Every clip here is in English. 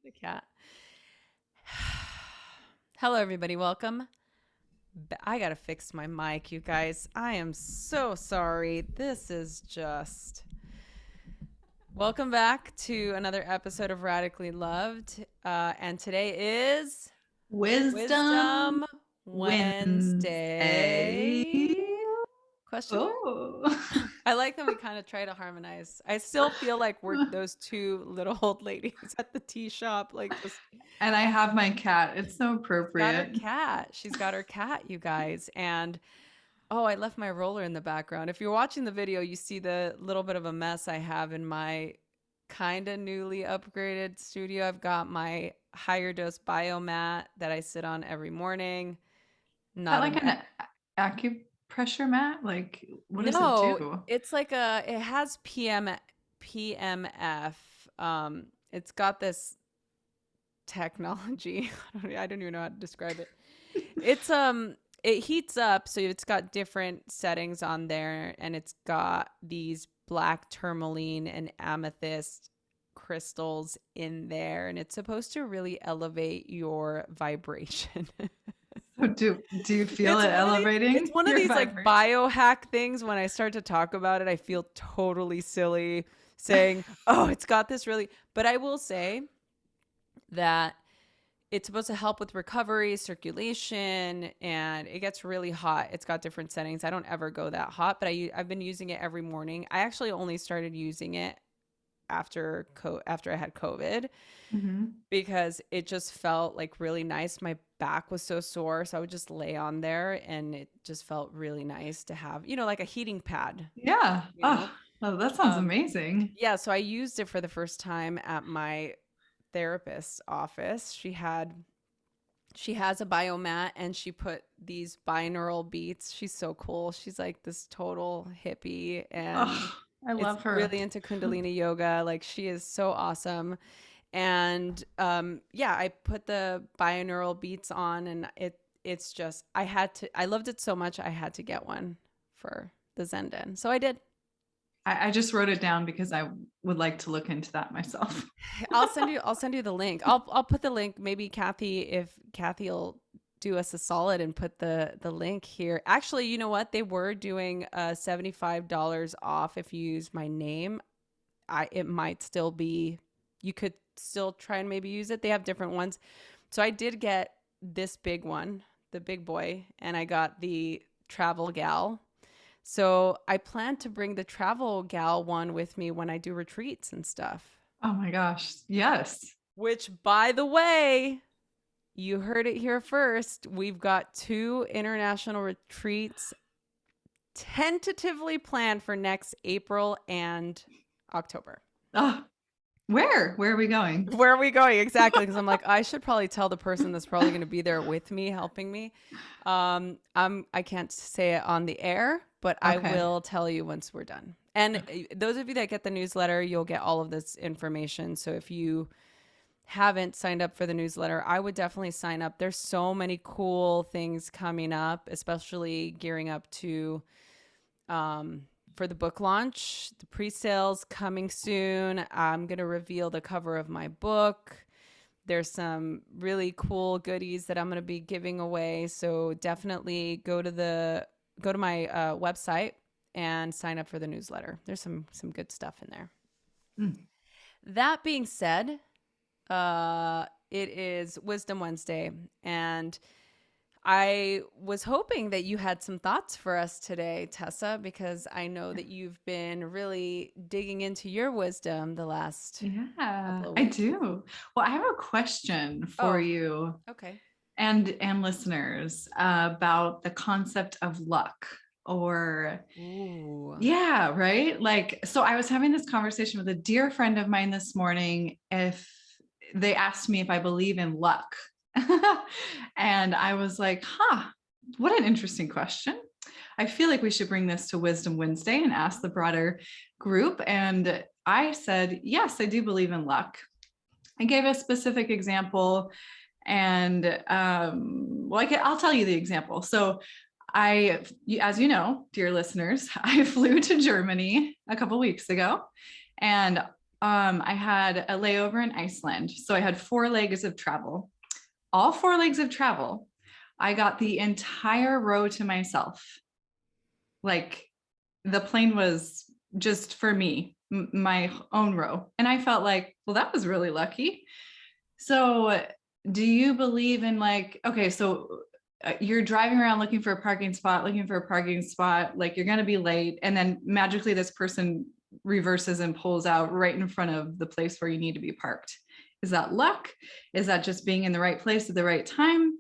The cat. Hello, everybody. Welcome. I gotta fix my mic, you guys. I am so sorry. This is just. Welcome back to another episode of Radically Loved. And today is Wisdom Wisdom Wednesday. Wednesday? Question mark? Oh. I like that we kind of try to harmonize. I still feel like we're those two little old ladies at the tea shop, like just And I have my cat. It's so she's got her appropriate. cat. She's got her cat, you guys. And oh, I left my roller in the background. If you're watching the video, you see the little bit of a mess I have in my kind of newly upgraded studio. I've got my higher dose biomat that I sit on every morning. Is that Not like an an acupressure mat? Like, what does it No, do? it's like it has PMF. It's got this technology. I don't even know how to describe it. It's it heats up, so it's got different settings on there, and it's got these black tourmaline and amethyst crystals in there, and it's supposed to really elevate your vibration. So do you feel it It's elevating one of your these like vibration? biohack things. When I start to talk about it, I feel totally silly saying, "Oh, it's got this really." But I will say that it's supposed to help with recovery, circulation, and it gets really hot. It's got different settings. I don't ever go that hot, but I've been using it every morning. I actually only started using it after I had COVID Hmm. because it just felt like really nice. My back was so sore, so I would just lay on there and it just felt really nice to have, like a heating pad, Yeah. you know. Oh, that sounds Um amazing. yeah, so I used it for the first time at my therapist's office. She has a biomat and she put these binaural beats. She's so cool. She's like this total hippie and Oh, I it's love her. really into Kundalini yoga. Like she is so awesome. And yeah, I put the binaural beats on and it's just I loved it so much I had to get one for the Zenden. So I did. I just wrote it down because I would like to look into that myself. I'll send you the link. I'll put the link. Maybe if Kathy'll do us a solid and put the link here. Actually, you know what? They were doing $75 off if you use my name. It might still be, you could still try and maybe use it. They have different ones. So I did get this big one, the big boy, and I got the travel gal. So I plan to bring the travel gal one with me when I do retreats and stuff. Oh my gosh. Yes. Which, by the way, you heard it here first. We've got 2 international retreats tentatively planned for next April and October. Oh, where are we going? Where are we going exactly? Because I'm like, I should probably tell the person that's probably going to be there with me, helping me. I can't say it on the air, but I Okay. will tell you once we're done. And those of you that get the newsletter, you'll get all of this information. So if you haven't signed up for the newsletter, I would definitely sign up. There's so many cool things coming up, especially gearing up to for the book launch. The pre-sales coming soon. I'm going to reveal the cover of my book. There's some really cool goodies that I'm going to be giving away. So definitely go to my website and sign up for the newsletter. There's some good stuff in there. Mm. That being said, it is Wisdom Wednesday, and I was hoping that you had some thoughts for us today, Tessa, because I know that you've been really digging into your wisdom the last Yeah, couple of I weeks. do. Well, I have a question for Oh, you okay. and listeners about the concept of luck or Ooh. yeah, right? Like, so I was having this conversation with a dear friend of mine this morning. If they asked me if I believe in luck, and I was like, huh, what an interesting question. I feel like we should bring this to Wisdom Wednesday and ask the broader group. And I said, yes, I do believe in luck. I gave a specific example, and I'll tell you the example. So as you know, dear listeners, I flew to Germany a couple weeks ago, and I had a layover in Iceland. So I had 4 legs of travel. All 4 legs of travel, I got the entire row to myself. Like the plane was just for me, my own row. And I felt like, well, that was really lucky. So, do you believe in like, okay, so you're driving around looking for a parking spot, like you're going to be late. And then magically, this person reverses and pulls out right in front of the place where you need to be parked. Is that luck? Is that just being in the right place at the right time?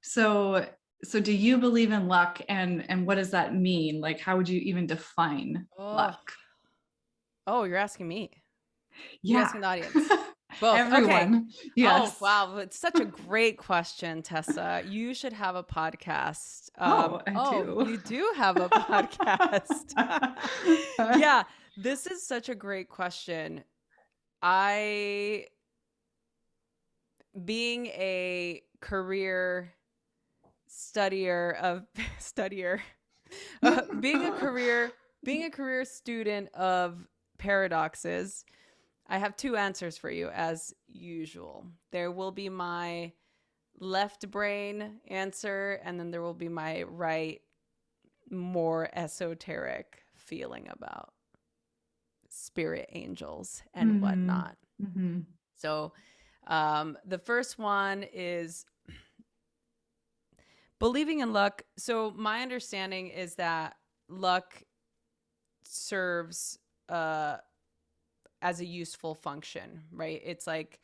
So, so do you believe in luck, and what does that mean? Like, how would you even define Oh, luck? oh, you're asking me. You're Yeah. asking the audience. Both. Okay. Everyone. Oh, Yes. wow. It's such a great question, Tessa. You should have a podcast. Oh, I Oh, do. you do have a podcast. Yeah, this is such a great question. I, being a career studier of studier, being a career student of paradoxes, I have two answers for you as usual. There will be my left brain answer, and then there will be my right, more esoteric feeling about spirit angels and Mhm. whatnot. Mhm. So, the first one is believing in luck. So, my understanding is that luck serves as a useful function, right? It's like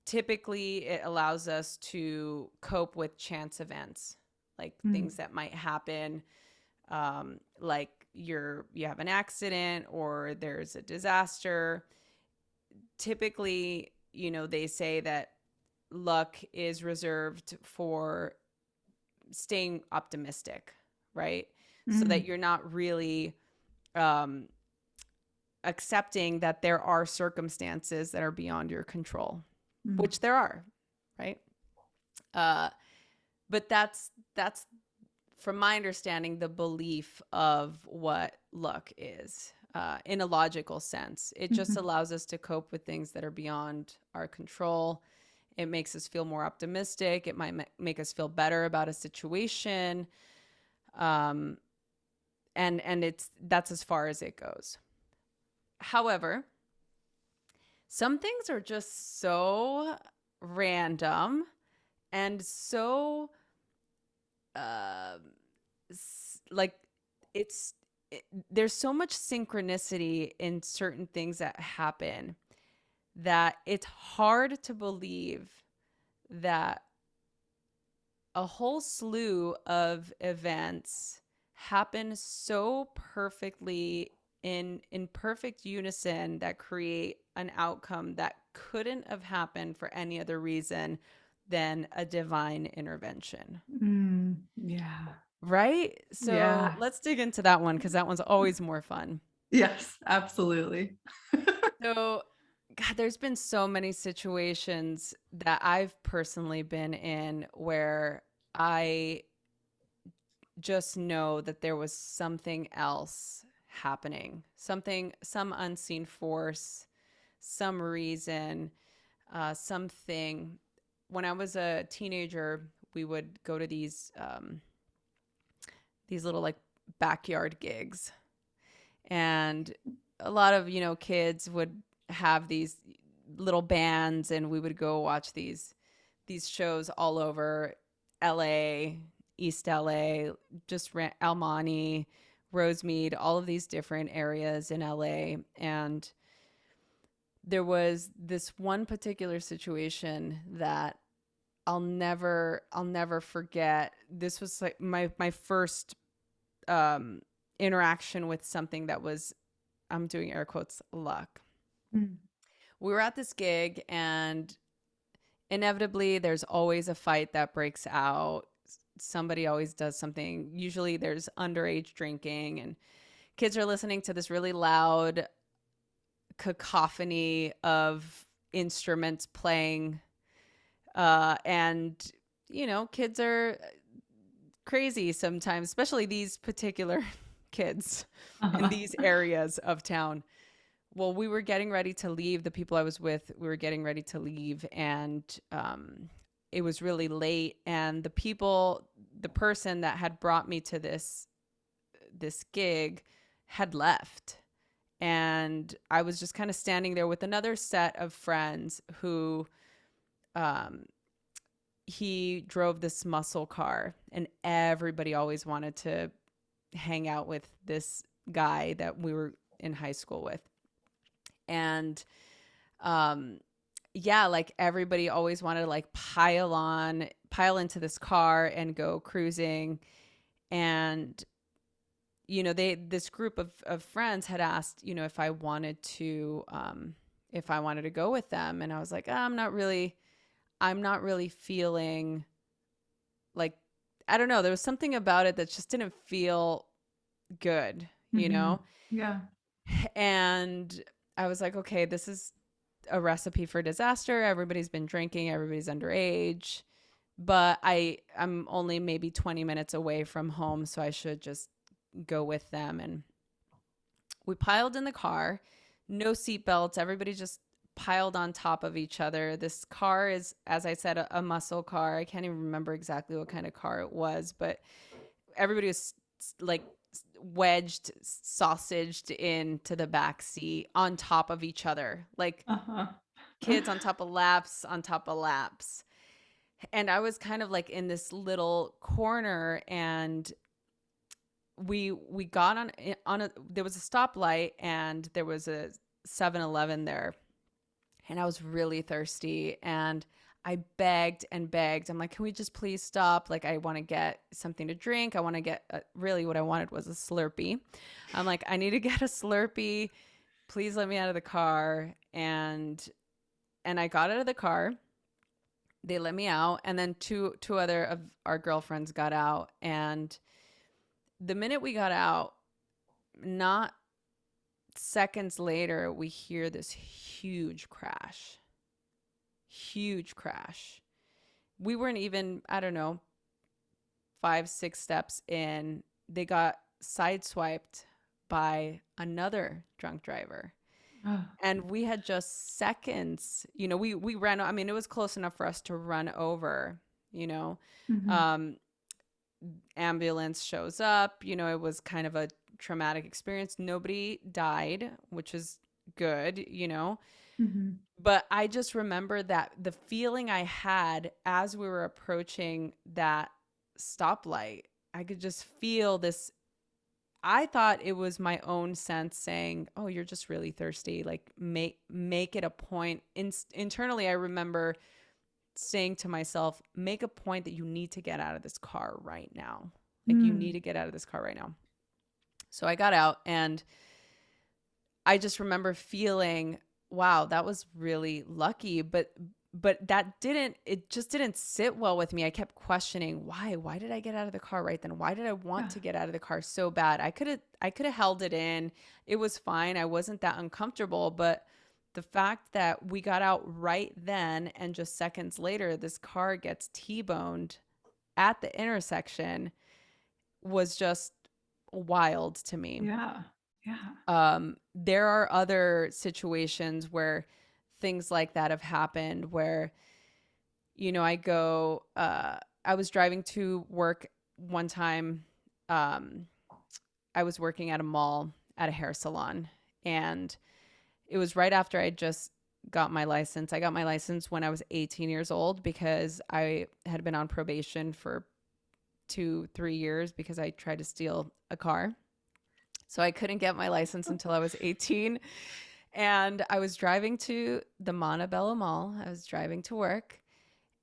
typically it allows us to cope with chance events, like Mm. things that might happen, like you have an accident or there's a disaster. Typically, they say that luck is reserved for staying optimistic, right? So that Mm. you're not really um, accepting that there are circumstances that are beyond your control, Mm. which there are, right? Uh, but that's from my understanding the belief of what luck is, in a logical sense. It just Mhm. allows us to cope with things that are beyond our control. It makes us feel more optimistic. It might make us feel better about a situation, um, and that's as far as it goes. However, some things are just so random and so uh, like it's there's so much synchronicity in certain things that happen that it's hard to believe that a whole slew of events happen so perfectly in perfect unison that create an outcome that couldn't have happened for any other reason than a divine intervention. Mm. Yeah. Right? So Yeah. let's dig into that one because that one's always more fun. Yes, absolutely. So, God, there's been so many situations that I've personally been in where I just know that there was something else happening, some unseen force, some reason, something. When I was a teenager, we would go to these little like backyard gigs, and a lot of kids would have these little bands, and we would go watch these shows all over LA, East LA, just Almani, Rosemead, all of these different areas in LA. And there was this one particular situation that I'll never forget. This was like my first um interaction with something that was, I'm doing air quotes, luck. Mm. We were at this gig, and inevitably there's always a fight that breaks out. Somebody always does something. Usually there's underage drinking, and kids are listening to this really loud cacophony of instruments playing. And kids are crazy sometimes, especially these particular kids in Uh-huh. these areas of town. well, we were getting ready to leave. The people I was with, we were getting ready to leave, and it was really late. And the person that had brought me to this gig had left, and I was just kind of standing there with another set of friends who, um, he drove this muscle car, and everybody always wanted to hang out with this guy that we were in high school with. And um yeah, like everybody always wanted to like pile into this car and go cruising. And this group of friends had asked, if I wanted to go with them. And I was like, oh, I'm not really feeling like, I don't know, there was something about it that just didn't feel good, you Mm-hmm. know? Yeah. And I was like, okay, this is a recipe for disaster. Everybody's been drinking, everybody's underage, but I'm only maybe 20 minutes away from home, so I should just go with them. And we piled in the car, no seatbelts, everybody just piled on top of each other. This car is, as I said, a muscle car. I can't even remember exactly what kind of car it was, but everybody was like wedged, sausaged into the back seat on top of each other, like Uh-huh. kids on top of laps on top of laps. And I was kind of like in this little corner, and we got on a there was a stoplight, and there was a 7-Eleven there, and I was really thirsty, and I begged and begged. I'm like, can we just please stop? Like, I want to get something to drink. I want to get really what I wanted was a Slurpee. I'm like, I need to get a Slurpee. Please let me out of the car. And I got out of the car. They let me out, and then two other of our girlfriends got out. And the minute we got out, not seconds later, we hear this huge crash. We weren't even, I don't know, 5, 6 steps in. They got sideswiped by another drunk driver. Oh. And we had just seconds, we ran, I mean, it was close enough for us to run over, you know. Mm-hmm. Um, Ambulance shows up, it was kind of a traumatic experience. Nobody died, which is good. Mm-hmm. But I just remember that the feeling I had as we were approaching that stoplight, I could just feel this. I thought it was my own sense saying, "Oh, you're just really thirsty. Like make it a point." Internally, I remember saying to myself, "Make a point that you need to get out of this car right now. Like you need Mm. to get out of this car right now." So I got out, and I just remember feeling, wow, that was really lucky, but it just didn't sit well with me. I kept questioning, why did I get out of the car right then? Why did I want Yeah. to get out of the car so bad? I could have held it in. It was fine. I wasn't that uncomfortable, but the fact that we got out right then, and just seconds later this car gets T-boned at the intersection, was just wild to me. Yeah. Yeah. There are other situations where things like that have happened where, I was driving to work one time. Um, I was working at a mall at a hair salon, and it was right after I just got my license. I got my license when I was 18 years old because I had been on probation for 2, 3 years because I tried to steal a car. So I couldn't get my license until I was 18. And I was driving to the Montebello Mall. I was driving to work,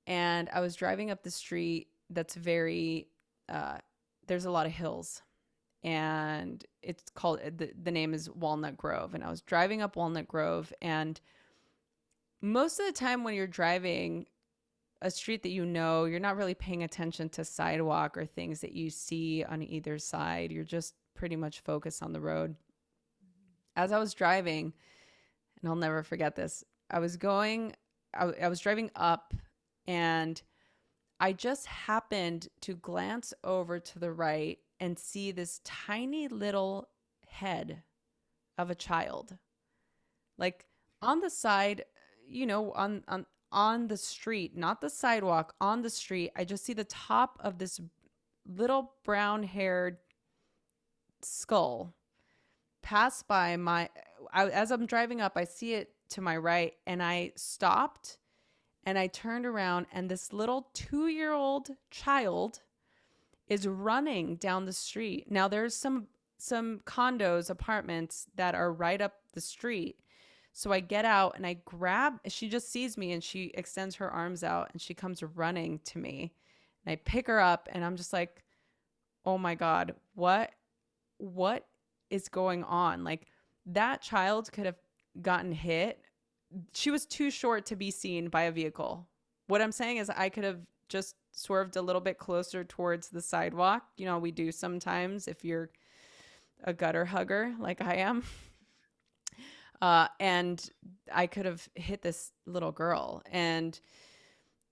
and I was driving up the street that's very, uh, there's a lot of hills. And it's called, the name is Walnut Grove. And I was driving up Walnut Grove. And most of the time when you're driving a street that you're not really paying attention to sidewalk or things that you see on either side. You're just pretty much focused on the road. As I was driving, and I'll never forget this. I was driving up, and I just happened to glance over to the right and see this tiny little head of a child. like on the side, on the street, not the sidewalk, on the street. I just see the top of this little brown haired skull pass by as I'm driving up. I see it to my right, and I stopped and I turned around, and this little 2-year-old child is running down the street. Now there's some condos, apartments that are right up the street. So I get out and I grab, she just sees me and she extends her arms out and she comes running to me. And I pick her up and I'm just like, "Oh my God, what is going on?" Like, that child could have gotten hit. She was too short to be seen by a vehicle. What I'm saying is I could have just swerved a little bit closer towards the sidewalk. We do sometimes if you're a gutter hugger like I am. And I could have hit this little girl. And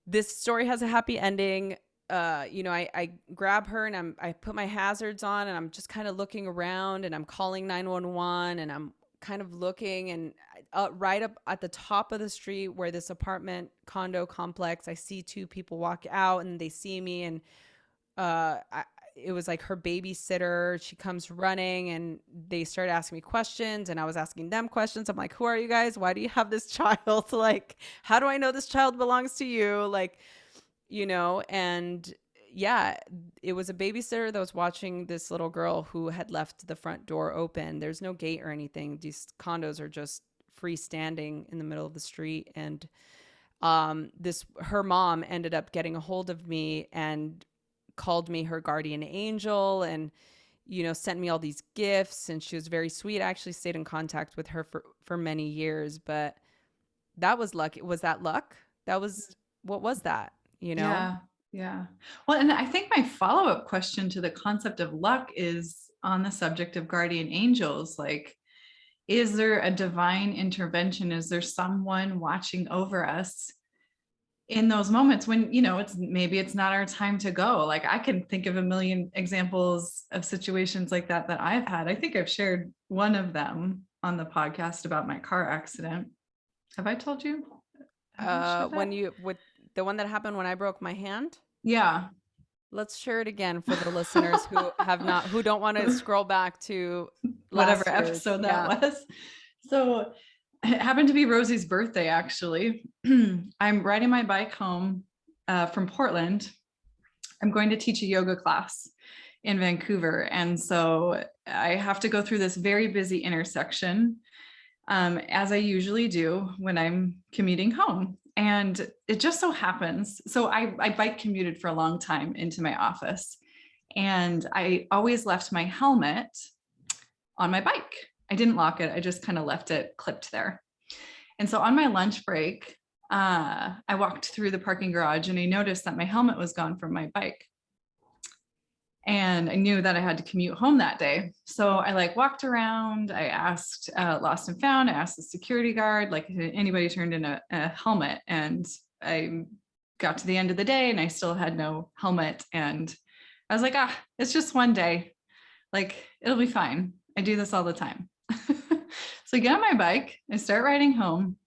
this story has a happy ending. I grab her and I put my hazards on and I'm just kind of looking around and I'm calling 911 and I'm kind of looking, and right up at the top of the street where this apartment condo complex, I see two people walk out and they see me, and it was like her babysitter. She comes running and they start asking me questions and I was asking them questions. I'm like, "Who are you guys? Why do you have this child? Like, how do I know this child belongs to you?" Like, and yeah, it was a babysitter that was watching this little girl who had left the front door open. There's no gate or anything. These condos are just freestanding in the middle of the street. And her mom ended up getting a hold of me and called me her guardian angel, and sent me all these gifts, and she was very sweet. I actually stayed in contact with her for many years, but that was luck. Was that luck? What was that? Yeah. Yeah. Well, and I think my follow-up question to the concept of luck is on the subject of guardian angels. Like, is there a divine intervention? Is there someone watching over us in those moments when, it's not our time to go? Like, I can think of a million examples of situations like that I've had. I think I've shared one of them on the podcast about my car accident. Have I told you? With the one that happened when I broke my hand? Yeah. Let's share it again for the listeners who don't want to scroll back to whatever episode that was. So it happened to be Rosie's birthday, actually. I'm riding my bike home from Portland. I'm going to teach a yoga class in Vancouver. And so I have to go through this very busy intersection, as I usually do when I'm commuting home. And it just so happens, so I bike commuted for a long time into my office, and I always left my helmet on my bike. I didn't lock it. I just kind of left it clipped there. And so on my lunch break, I walked through the parking garage and I noticed that my helmet was gone from my bike. And I knew that I had to commute home that day. So I walked around, I asked lost and found, I asked the security guard, if anybody turned in a helmet. And I got to the end of the day and I still had no helmet. And I was like, it's just one day. It'll be fine. I do this all the time. So I get on my bike, I start riding home.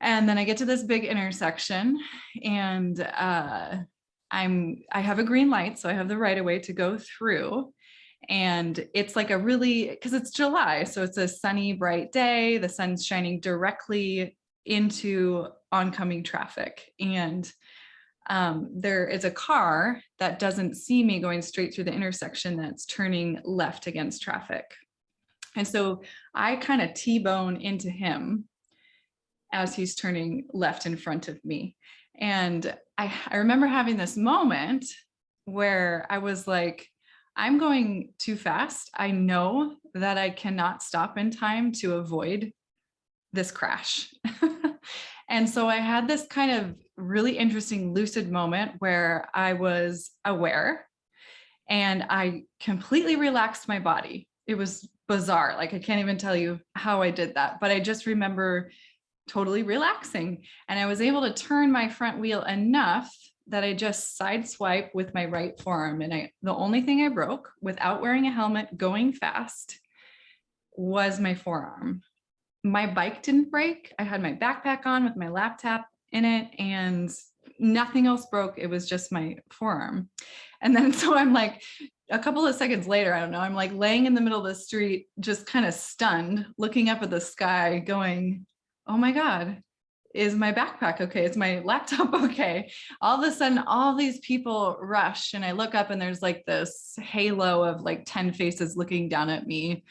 And then I get to this big intersection, and I have a green light, so I have the right of way to go through. And it's because it's July, so it's a sunny, bright day. The sun's shining directly into oncoming traffic. And there is a car that doesn't see me going straight through the intersection that's turning left against traffic. And so I kind of T-bone into him as he's turning left in front of me. And I remember having this moment where I was like, I'm going too fast. I know that I cannot stop in time to avoid this crash. And so I had this kind of really interesting lucid moment where I was aware and I completely relaxed my body. It was bizarre. I can't even tell you how I did that, but I just remember totally relaxing. And I was able to turn my front wheel enough that I just sideswipe with my right forearm. And the only thing I broke without wearing a helmet going fast was my forearm. my bike didn't break. I had my backpack on with my laptop in it and nothing else broke. It was just my forearm. And then so I'm like, a couple of seconds later, I don't know, I'm like laying in the middle of the street, just kind of stunned, looking up at the sky, going, oh my God, is my backpack okay? Is my laptop okay? All of a sudden, all these people rush, and I look up, and there's like this halo of like 10 faces looking down at me,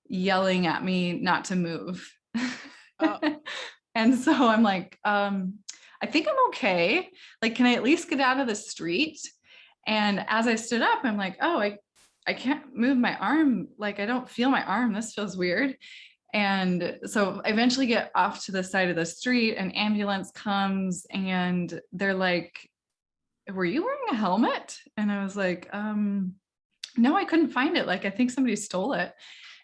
yelling at me not to move. Oh, And so I'm like, I think I'm okay. Like, can I at least get out of the street? And as I stood up, I'm like, oh, I can't move my arm. Like, I don't feel my arm. This feels weird. And so I eventually get off to the side of the street, an ambulance comes and they're like, were you wearing a helmet? And I was like, no, I couldn't find it. Like, I think somebody stole it.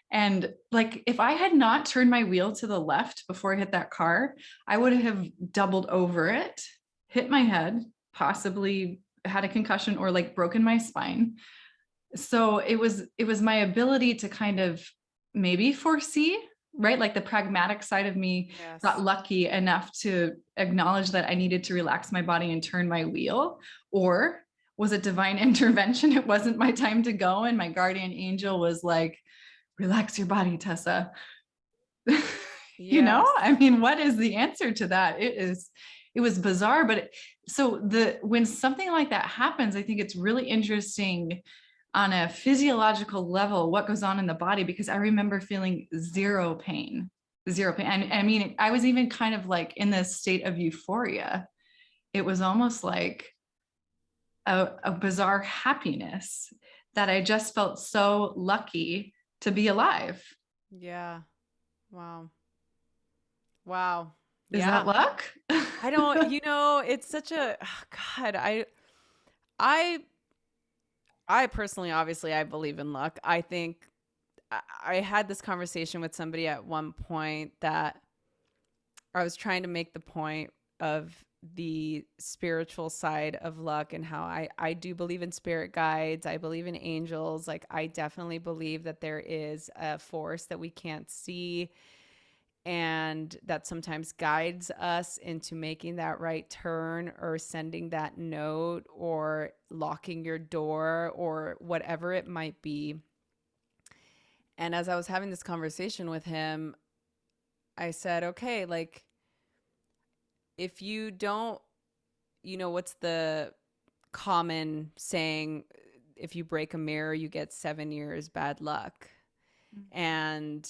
And like, if I had not turned my wheel to the left before I hit that car, I would have doubled over it, hit my head, possibly had a concussion or like broken my spine. So it was my ability to kind of maybe foresee, right? Like the pragmatic side of me got yes. lucky enough to acknowledge that I needed to relax my body and turn my wheel. Or was it divine intervention? It wasn't my time to go. And my guardian angel was like, relax your body, Tessa. Yes. I mean, what is the answer to that? It was bizarre. But so when something like that happens, I think it's really interesting on a physiological level what goes on in the body, because I remember feeling zero pain. And I mean, I was even kind of like in this state of euphoria. It was almost like a bizarre happiness that I just felt so lucky to be alive. Yeah. Wow. Wow. Is that Yeah. luck? I don't, it's such a God, I I personally obviously I believe in luck. I think I had this conversation with somebody at one point that I was trying to make the point of the spiritual side of luck and how I do believe in spirit guides. I believe in angels. Like I definitely believe that there is a force that we can't see and that sometimes guides us into making that right turn or sending that note or locking your door or whatever it might be. And as I was having this conversation with him, I said, okay, like if you don't, what's the common saying? If you break a mirror, you get 7 years bad luck. And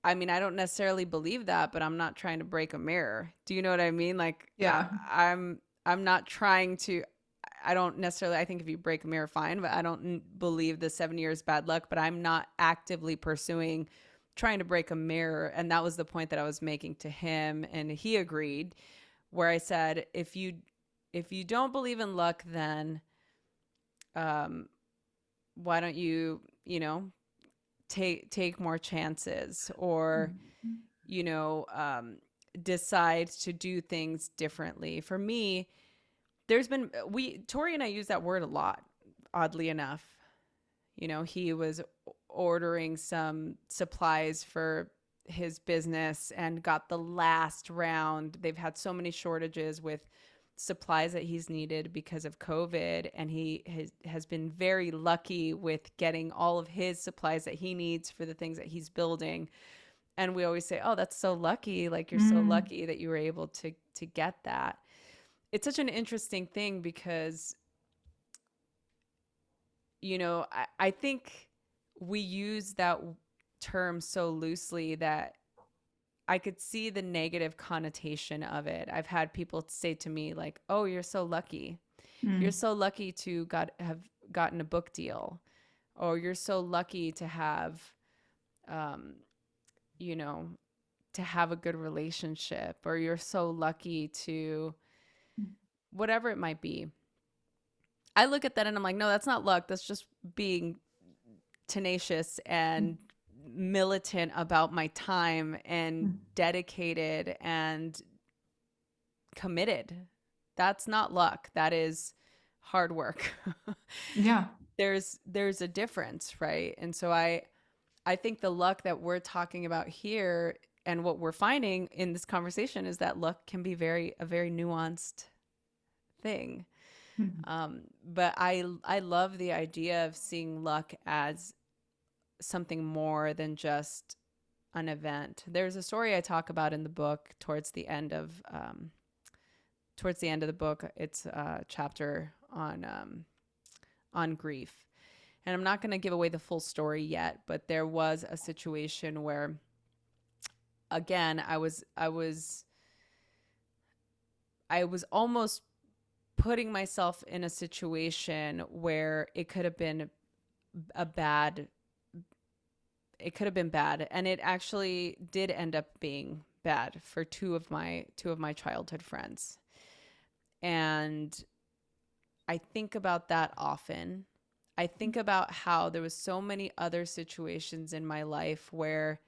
I mean, I don't necessarily believe that, but I'm not trying to break a mirror. Do you know what I mean? Like Yeah. I'm not trying to I don't necessarily I think if you break a mirror fine, but I don't believe the 7 years bad luck, but I'm not actively pursuing trying to break a mirror, and that was the point that I was making to him and he agreed where I said if you don't believe in luck then um why don't you, take more chances or you know, decide to do things differently. For me, there's been Tori and I use that word a lot, oddly enough. He was ordering some supplies for his business and got the last round. They've had so many shortages with supplies that he's needed because of COVID. And he has been very lucky with getting all of his supplies that he needs for the things that he's building. And we always say, oh, that's so lucky. Like you're so Mm, lucky that you were able to get that. It's such an interesting thing because, I think we use that term so loosely that I could see the negative connotation of it. I've had people say to me like, "Oh, you're so lucky. You're mm, so lucky to have gotten a book deal, or you're so lucky to have, um, you know, to have a good relationship, or you're so lucky to whatever it might be." I look at that and I'm like, no, that's not luck. That's just being tenacious and militant about my time and mm. dedicated and committed. That's not luck. That is hard work. Yeah. There's a difference, right? And so I think the luck that we're talking about here and what we're finding in this conversation is that luck can be a very nuanced thing. Mhm. But I love the idea of seeing luck as something more than just an event. There's a story I talk about in the book towards the end of the book. It's a chapter on grief, and I'm not going to give away the full story yet. But there was a situation where, again, I was almost putting myself in a situation where a bad it could have been bad, and it actually did end up being bad for two of my childhood friends. And I think about that often. I think about how there was so many other situations in my life where,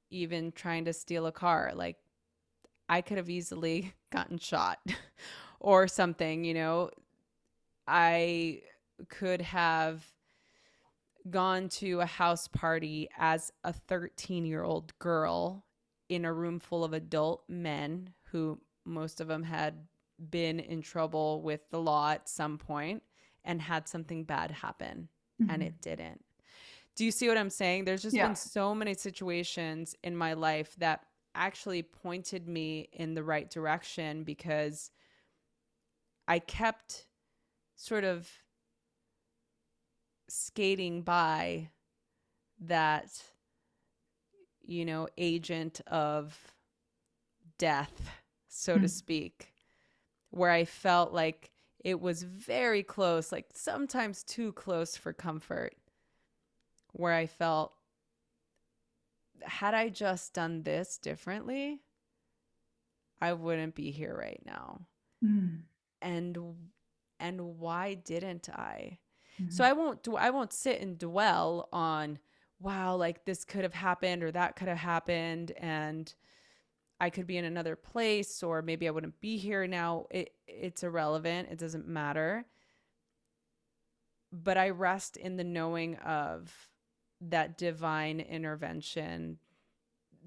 even trying to steal a car, like, I could have easily gotten shot or something, you know. I could have gone to a house party as a 13-year-old girl in a room full of adult men who, most of them, had been in trouble with the law at some point, and had something bad happen, and Mhm. it didn't. Do you see what I'm saying? There's just Yeah. been so many situations in my life that actually pointed me in the right direction, because I kept sort of skating by that, agent of death, so to Mhm. speak, where I felt like it was very close, like sometimes too close for comfort, where I felt, had I just done this differently, I wouldn't be here right now. Mhm. And why didn't I? So Mhm. I won't sit and dwell on, wow, like this could have happened or that could have happened, and I could be in another place, or maybe I wouldn't be here now. It's irrelevant. It doesn't matter. But I rest in the knowing of that divine intervention,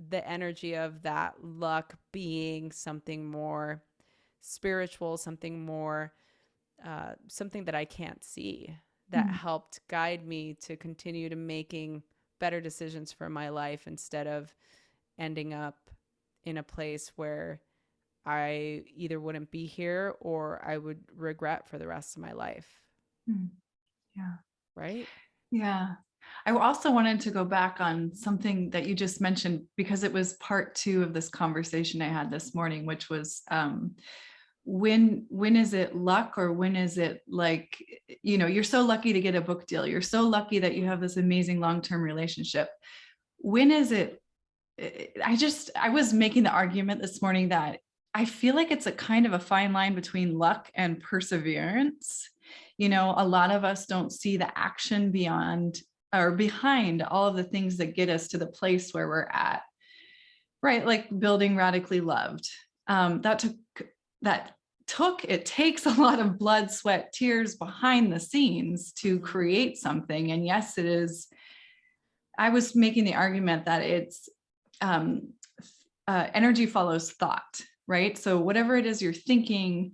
the energy of that luck being something more spiritual, something more, something that I can't see, that Mhm. helped guide me to continue to making better decisions for my life, instead of ending up in a place where I either wouldn't be here or I would regret for the rest of my life. Mhm. Yeah. Right? Yeah. I also wanted to go back on something that you just mentioned because it was part two of this conversation I had this morning, which was when is it luck, or when is it like, you're so lucky to get a book deal. You're so lucky that you have this amazing long-term relationship. When is it I was making the argument this morning that I feel like it's a kind of a fine line between luck and perseverance. A lot of us don't see the action beyond or behind all of the things that get us to the place where we're at, right? Like building Radically Loved. That that it takes a lot of blood, sweat, tears behind the scenes to Mm-hmm. create something. And yes, it is. I was making the argument that it's um, energy follows thought, right? So whatever it is you're thinking,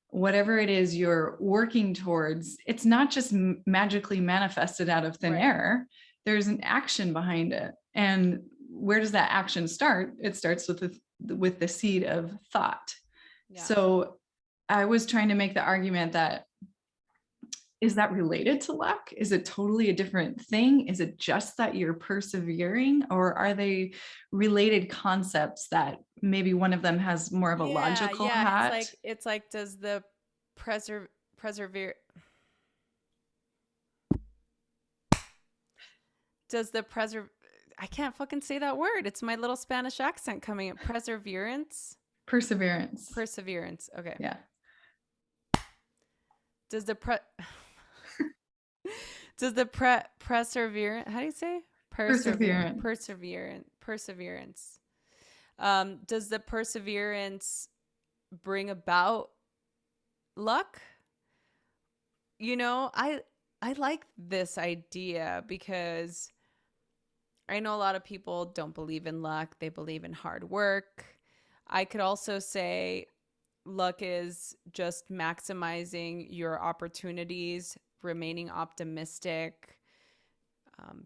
whatever it is you're working towards, it's not just magically manifested out of thin Right. air. There's an action behind it. And where does that action start? It starts with the seed of thought. Yeah. So I was trying to make the argument that, is that related to luck? Is it totally a different thing? Is it just that you're persevering, or are they related concepts that maybe one of them has more of a Yeah, logical yeah. hat? It's like, does the preserve does the preserve I can't fucking say that word. It's my little Spanish accent coming in. Perseverance? Perseverance. Perseverance. Okay. Yeah. Does the does the perseverance, how do you say? Perseverance. Perseverance. Does the perseverance bring about luck? I like this idea, because I know a lot of people don't believe in luck, they believe in hard work. I could also say luck is just maximizing your opportunities, remaining optimistic,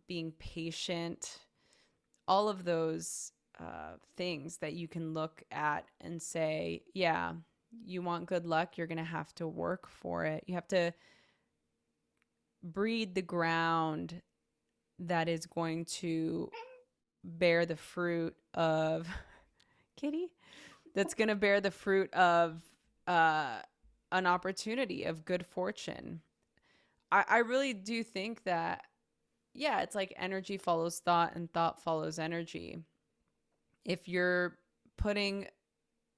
being patient, all of those things that you can look at and say, yeah, you want good luck, you're going to have to work for it. You have to breed the ground that is going to bear the fruit of kitty that's going to bear the fruit of uh, an opportunity of good fortune. I really do think that, yeah, it's like energy follows thought and thought follows energy. If you're putting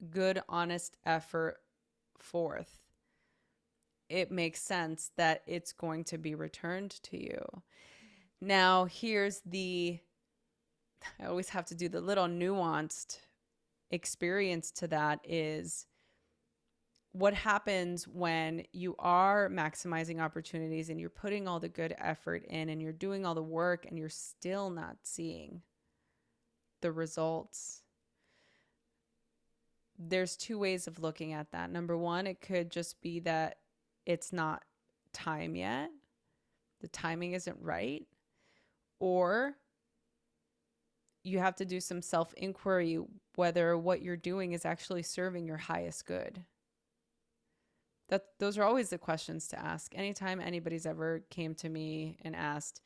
good, honest effort forth, it makes sense that it's going to be returned to you. Now, here's the, I always have to do the little nuanced experience to that is what happens when you are maximizing opportunities and you're putting all the good effort in and you're doing all the work and you're still not seeing the results. There's two ways of looking at that. Number one, it could just be that it's not time yet, the timing isn't right, or you have to do some self inquiry whether what you're doing is actually serving your highest good. Those are always the questions to ask. Anytime anybody's ever came to me and asked,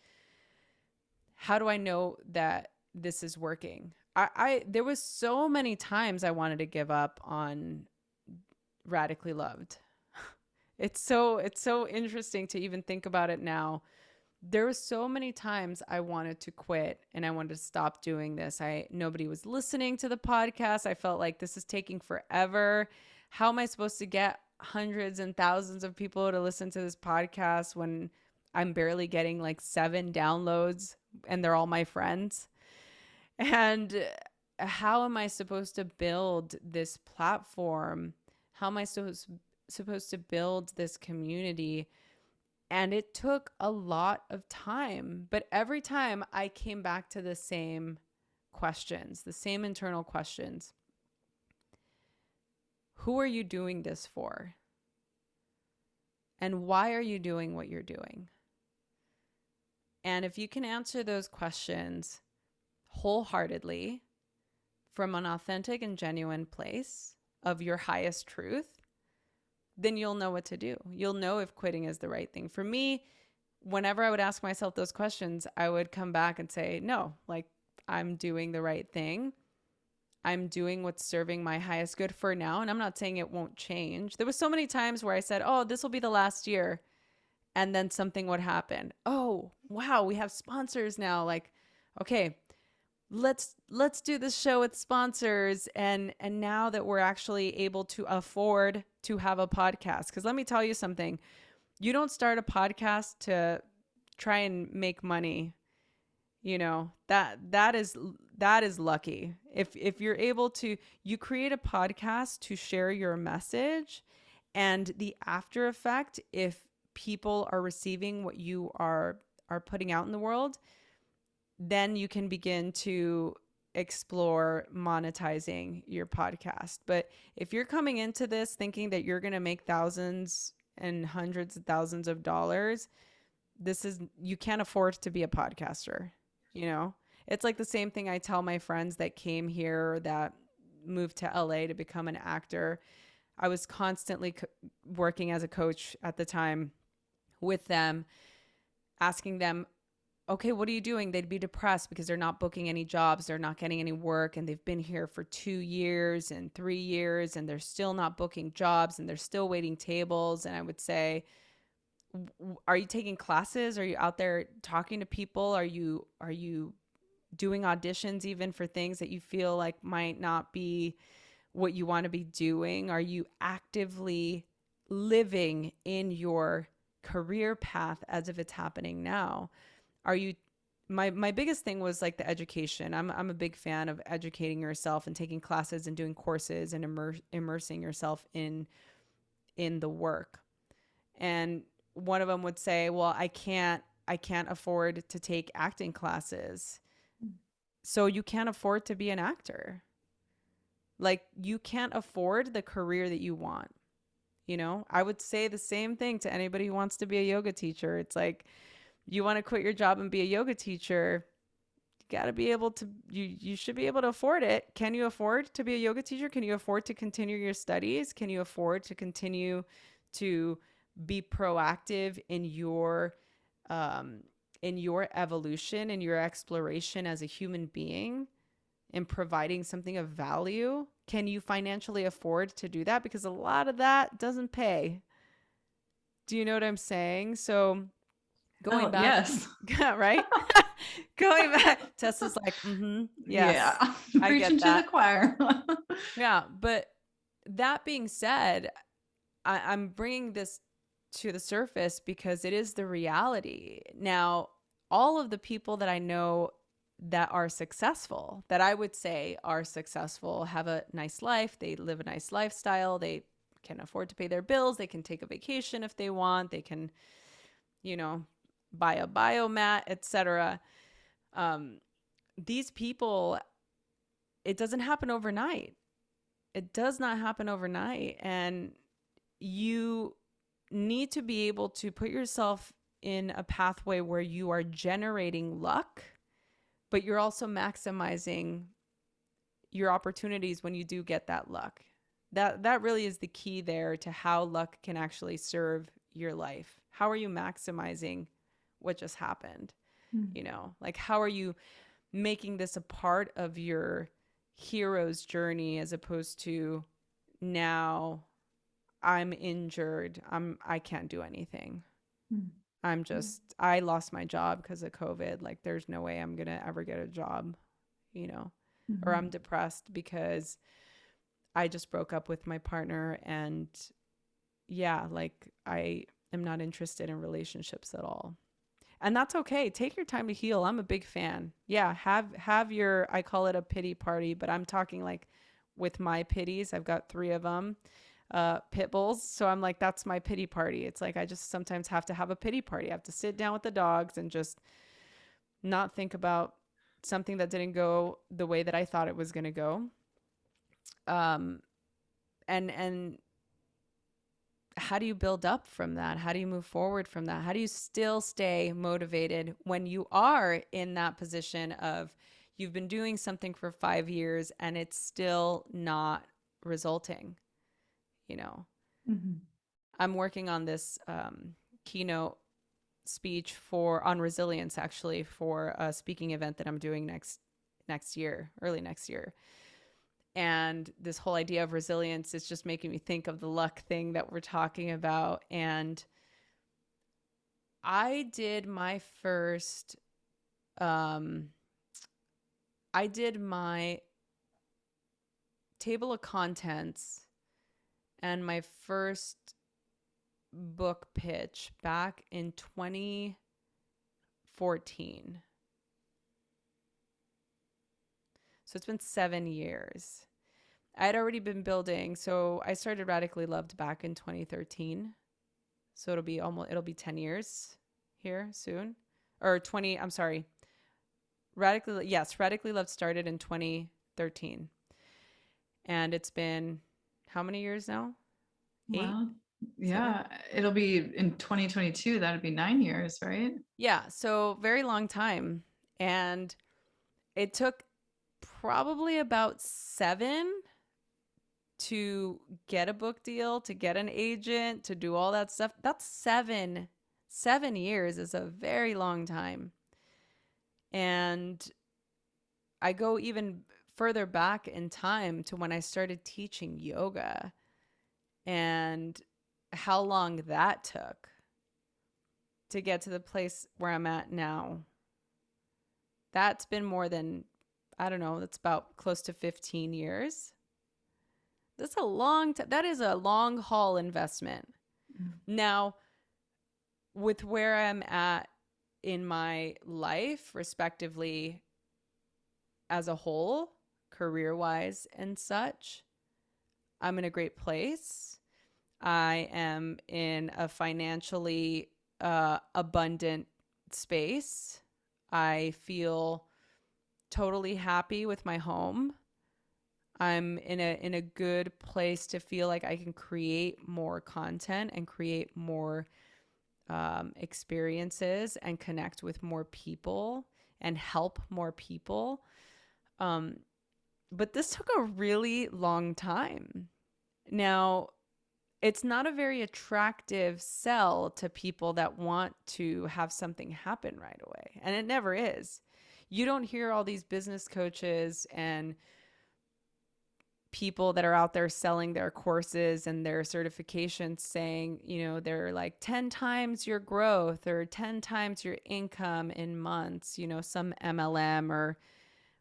how do I know that this is working? I there was so many times I wanted to give up on Radically Loved. It's so interesting to even think about it now. There were so many times I wanted to quit and I wanted to stop doing this. Nobody was listening to the podcast. I felt like this is taking forever. How am I supposed to get hundreds and thousands of people to listen to this podcast when I'm barely getting like 7 downloads and they're all my friends? And how am I supposed to build this platform? How am I supposed to build this community? And it took a lot of time. But every time I came back to the same questions, the same internal questions. Who are you doing this for? And why are you doing what you're doing? And if you can answer those questions wholeheartedly from an authentic and genuine place of your highest truth, then you'll know what to do. You'll know if quitting is the right thing. For me, whenever I would ask myself those questions, I would come back and say, no, like I'm doing the right thing. I'm doing what's serving my highest good for now. And I'm not saying it won't change. There was so many times where I said, oh, this will be the last year. And then something would happen. Oh, wow, we have sponsors now. Like, okay, let's do this show with sponsors, and now that we're actually able to afford to have a podcast, because let me tell you something, you don't start a podcast to try and make money. You know, that is lucky. If you're able to, you create a podcast to share your message, and the after effect, if people are receiving what you are putting out in the world, then you can begin to explore monetizing your podcast. But if you're coming into this thinking that you're going to make thousands and hundreds of thousands of dollars, you can't afford to be a podcaster, you know? It's like the same thing I tell my friends that came here, that moved to LA to become an actor. I was constantly working as a coach at the time with them, asking them, okay, what are you doing? They'd be depressed because they're not booking any jobs, they're not getting any work, and they've been here for 2 years and 3 years, and they're still not booking jobs, and they're still waiting tables. And I would say, are you taking classes? Are you out there talking to people? Are you doing auditions even for things that you feel like might not be what you want to be doing? Are you actively living in your career path as if it's happening now? Are you my biggest thing was like the education. I'm a big fan of educating yourself and taking classes and doing courses and immersing yourself in the work. And one of them would say, well, I can't afford to take acting classes. So you can't afford to be an actor. Like, you can't afford the career that you want. You know, I would say the same thing to anybody who wants to be a yoga teacher. It's like, you want to quit your job and be a yoga teacher, you got to be able to, you should be able to afford it. Can you afford to be a yoga teacher? Can you afford to continue your studies? Can you afford to continue to be proactive um in your evolution, in your exploration as a human being, in providing something of value? Can you financially afford to do that? Because a lot of that doesn't pay. Do you know what I'm saying? So going Oh, back, yes. right? Going back, Tessa's like, yes, Yeah. I Preaching get to the that. choir. Yeah. But that being said, I'm bringing this to the surface because it is the reality. Now, all of the people that I know that are successful, that I would say are successful, have a nice life, they live a nice lifestyle, they can afford to pay their bills, they can take a vacation if they want, they can, you know, buy a biomat, etc. Um, these people, it doesn't happen overnight. It does not happen overnight. And you need to be able to put yourself in a pathway where you are generating luck, but you're also maximizing your opportunities when you do get that luck. That really is the key there to how luck can actually serve your life. How are you maximizing what just happened? You know, like, how are you making this a part of your hero's journey, as opposed to, now I'm injured, I can't do anything. I lost my job because of COVID. Like, there's no way I'm going to ever get a job, you know, or I'm Mhm. depressed because I just broke up with my partner. And yeah, like, I am not interested in relationships at all. And that's okay. Take your time to heal. I'm a big fan. Yeah, have your, I call it a pity party, but I'm talking like with my pities. I've got 3 of them, pit bulls. So I'm like, that's my pity party. It's like, I just sometimes have to have a pity party. I have to sit down with the dogs and just not think about something that didn't go the way that I thought it was going to go. Um, and how do you build up from that? How do you move forward from that? How do you still stay motivated when you are in that position of, you've been doing something for 5 years and it's still not resulting? You know, Mhm. I'm working on this keynote speech for on resilience, actually, for a speaking event that I'm doing next year, early next year. And this whole idea of resilience is just making me think of the luck thing that we're talking about. And I did my first, um, I did my table of contents and my first book pitch back in 2014. So it's been 7 years. I had already been building. So I started Radically Loved back in 2013. So it'll be 10 years here soon. Or 20, I'm sorry. Radically Loved started in 2013. And it's been how many years now? 8, Well, 7? yeah, it'll be in 2022. That'd be 9 years, right? Yeah, so very long time. And it took probably about 7 to get a book deal, to get an agent, to do all that stuff. That's 7. 7 years is a very long time. And I go even further back in time to when I started teaching yoga and how long that took to get to the place where I'm at now. That's been more than, I don't know, that's about close to 15 years. That's a long time. That is a long haul investment. Now, with where I'm at in my life, respectively, as a whole, career wise and such, I'm in a great place. I am in a financially abundant space. I feel totally happy with my home. I'm in a good place to feel like I can create more content and create more experiences and connect with more people and help more people. Um, but this took a really long time. Now, it's not a very attractive sell to people that want to have something happen right away. And it never is. You don't hear all these business coaches and people that are out there selling their courses and their certifications saying, they're like 10 times your growth or 10 times your income in months, some MLM or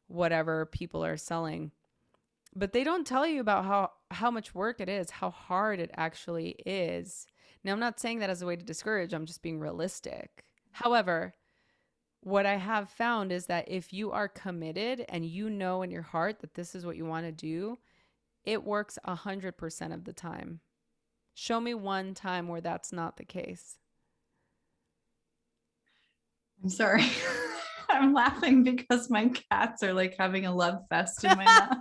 whatever people are selling. But they don't tell you about how much work it is, how hard it actually is. Now, I'm not saying that as a way to discourage, I'm just being realistic. However, what I have found is that if you are committed and you know in your heart that this is what you want to do, it works 100% of the time. Show me one time where that's not the case. I'm sorry. I'm laughing because my cats are like having a love fest in my lap.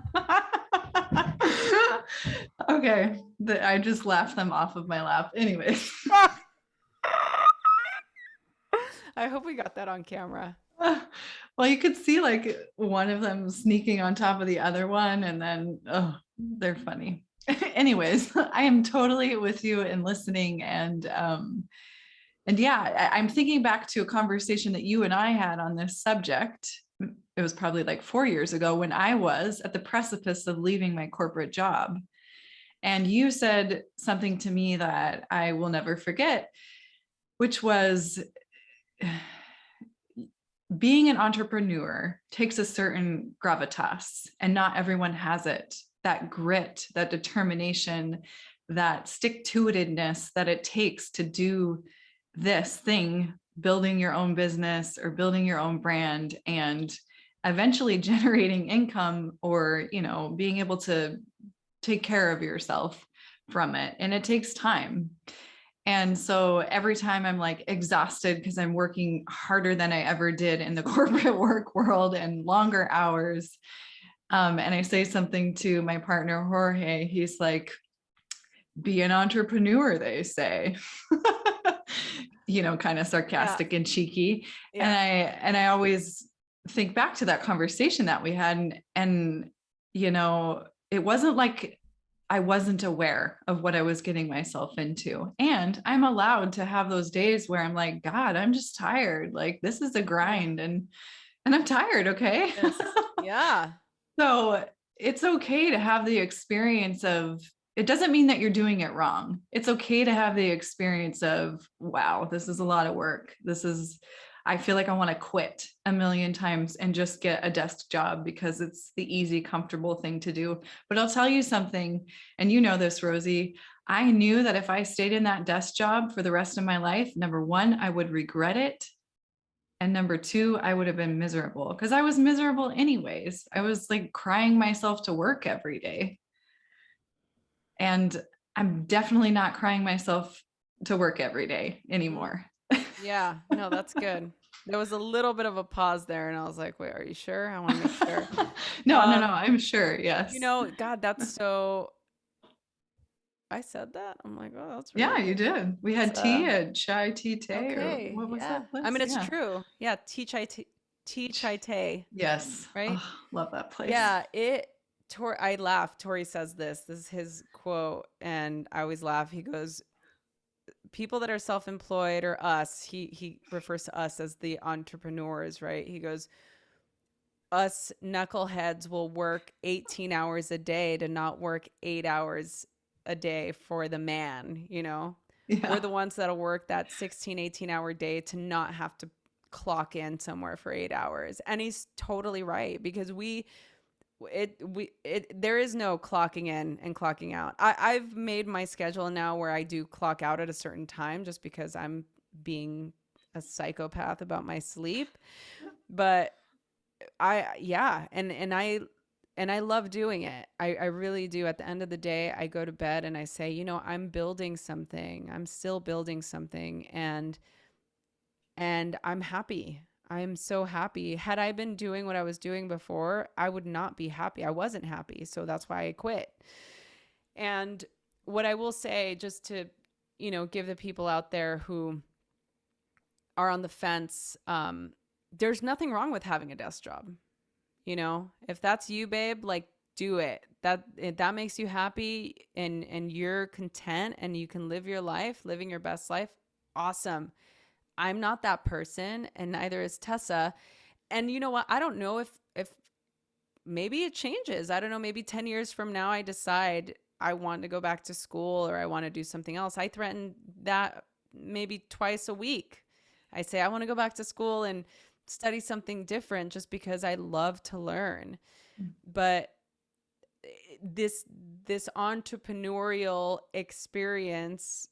Okay. I just laughed them off of my lap. Anyways. I hope we got that on camera. Well, you could see like one of them sneaking on top of the other one, and then, oh, they're funny. Anyways, I am totally with you in listening. And yeah, I'm thinking back to a conversation that you and I had on this subject. It was probably like 4 years ago when I was at the precipice of leaving my corporate job. And you said something to me that I will never forget, which was being an entrepreneur takes a certain gravitas, and not everyone has it. That grit, that determination, that stick-to-itiveness that it takes to do this thing, building your own business or building your own brand and eventually generating income, or, being able to take care of yourself from it. And it takes time. And so every time I'm like exhausted because I'm working harder than I ever did in the corporate work world and longer hours. And I say something to my partner, Jorge, he's like, be an entrepreneur, they say, kind of sarcastic and cheeky. Yeah. And I always think back to that conversation that we had. And it wasn't like I wasn't aware of what I was getting myself into. And I'm allowed to have those days where I'm like, God, I'm just tired. Like, this is a grind, and I'm tired. Okay. Yes. Yeah. So it's okay to have the experience of, it doesn't mean that you're doing it wrong. It's okay to have the experience of, wow, this is a lot of work. I feel like I want to quit a million times and just get a desk job because it's the easy, comfortable thing to do. But I'll tell you something, and you know this, Rosie, I knew that if I stayed in that desk job for the rest of my life, number one, I would regret it. And number two, I would have been miserable, because I was miserable anyways. I was like crying myself to work every day. And I'm definitely not crying myself to work every day anymore. Yeah. No, that's good. There was a little bit of a pause there, and I was like, wait, are you sure? I want to make sure. No, I'm sure. Yes. God, that's so. I said that. I'm like, oh, that's really Yeah, you good. did. We had tea at Chai Tea Tay, or Okay. what was Yeah. that place? I mean, it's Yeah. true. Yeah. Tea chai tay. Yes. Right. Oh, love that place. Yeah. I laugh. Tori says this. This is his quote. And I always laugh. He goes, people that are self-employed, or us, he refers to us as the entrepreneurs, right? He goes, us knuckleheads will work 18 hours a day to not work 8 hours a day for the man. Yeah. We're the ones that'll work that 16, 18-hour day to not have to clock in somewhere for 8 hours. And he's totally right, because there is no clocking in and clocking out. I've made my schedule now where I do clock out at a certain time, just because I'm being a psychopath about my sleep. But and I love doing it. I really do. At the end of the day, I go to bed and I say, I'm building something. I'm still building something, and I'm happy. I'm so happy. Had I been doing what I was doing before, I would not be happy. I wasn't happy. So that's why I quit. And what I will say, just to, give the people out there who are on the fence, there's nothing wrong with having a desk job. If that's you, babe, like, do it. That makes you happy, and you're content and you can live your life, living your best life. Awesome. I'm not that person, and neither is Tessa. And you know what? I don't know if maybe it changes. I don't know, maybe 10 years from now I decide I want to go back to school or I want to do something else. I threaten that maybe twice a week. I say I want to go back to school and study something different just because I love to learn. But this this entrepreneurial experience,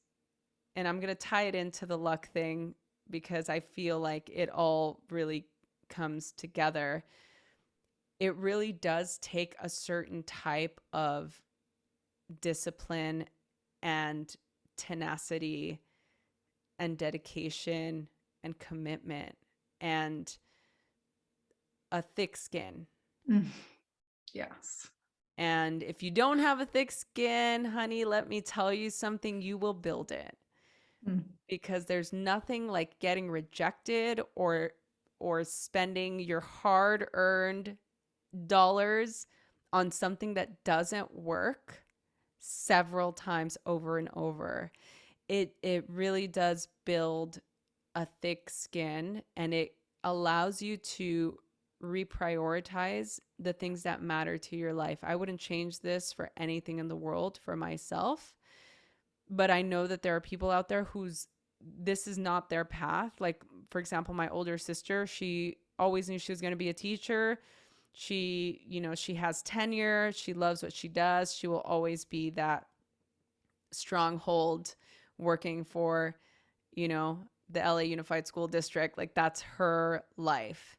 and I'm going to tie it into the luck thing because I feel like it all really comes together. It really does take a certain type of discipline and tenacity and dedication and commitment and a thick skin. Yes. And if you don't have a thick skin, honey, let me tell you something, you will build it. Because there's nothing like getting rejected or spending your hard-earned dollars on something that doesn't work several times over and over. It really does build a thick skin, and it allows you to reprioritize the things that matter to your life. I wouldn't change this for anything in the world for myself, but I know that there are people out there whose this is not their path. Like, for example, my older sister, she always knew she was going to be a teacher. She has tenure. She loves what she does. She will always be that stronghold working for, the LA Unified School District. Like, that's her life.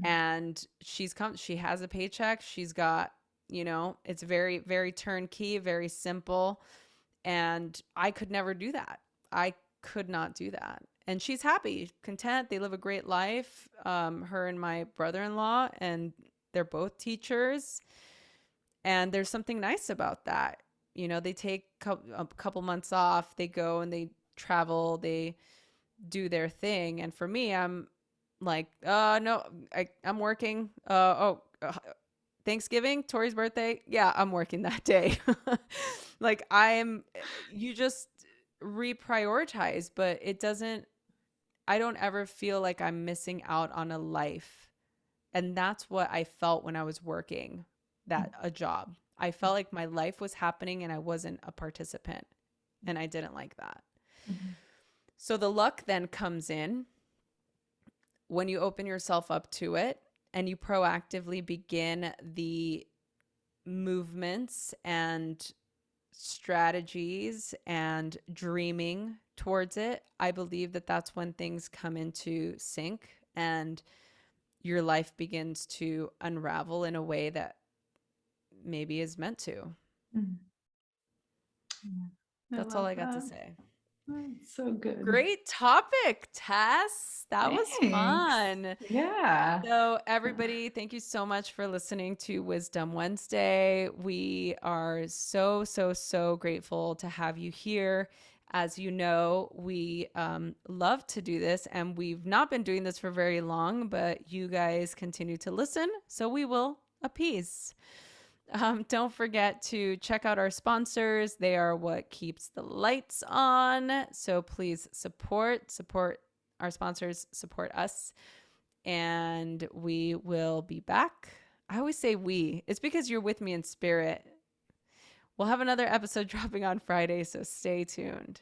And she has a paycheck. She's got, it's very, very turnkey, very simple. And I could never do that. I could not do that. And she's happy, content. They live a great life. Her and my brother-in-law, and they're both teachers. And there's something nice about that. They take a couple months off. They go and they travel. They do their thing. And for me, I'm like, no, I'm working. Thanksgiving, Tori's birthday. Yeah, I'm working that day. Like, you just reprioritize, but I don't ever feel like I'm missing out on a life. And that's what I felt when I was working a job. I felt like my life was happening and I wasn't a participant. And I didn't like that. So the luck then comes in when you open yourself up to it and you proactively begin the movements and strategies and dreaming towards it. I believe that that's when things come into sync and your life begins to unravel in a way that maybe is meant to. That's all I got to say. So good. Great topic, Tess. That was Thanks. fun. Yeah. So, everybody, thank you so much for listening to Wisdom Wednesday. We are so, so, so grateful to have you here. As you know, we love to do this, and we've not been doing this for very long, but you guys continue to listen, so we will appease. Don't forget to check out our sponsors. They are what keeps the lights on. So please support our sponsors, support us, and we will be back. I always say we. It's because you're with me in spirit. We'll have another episode dropping on Friday, so stay tuned.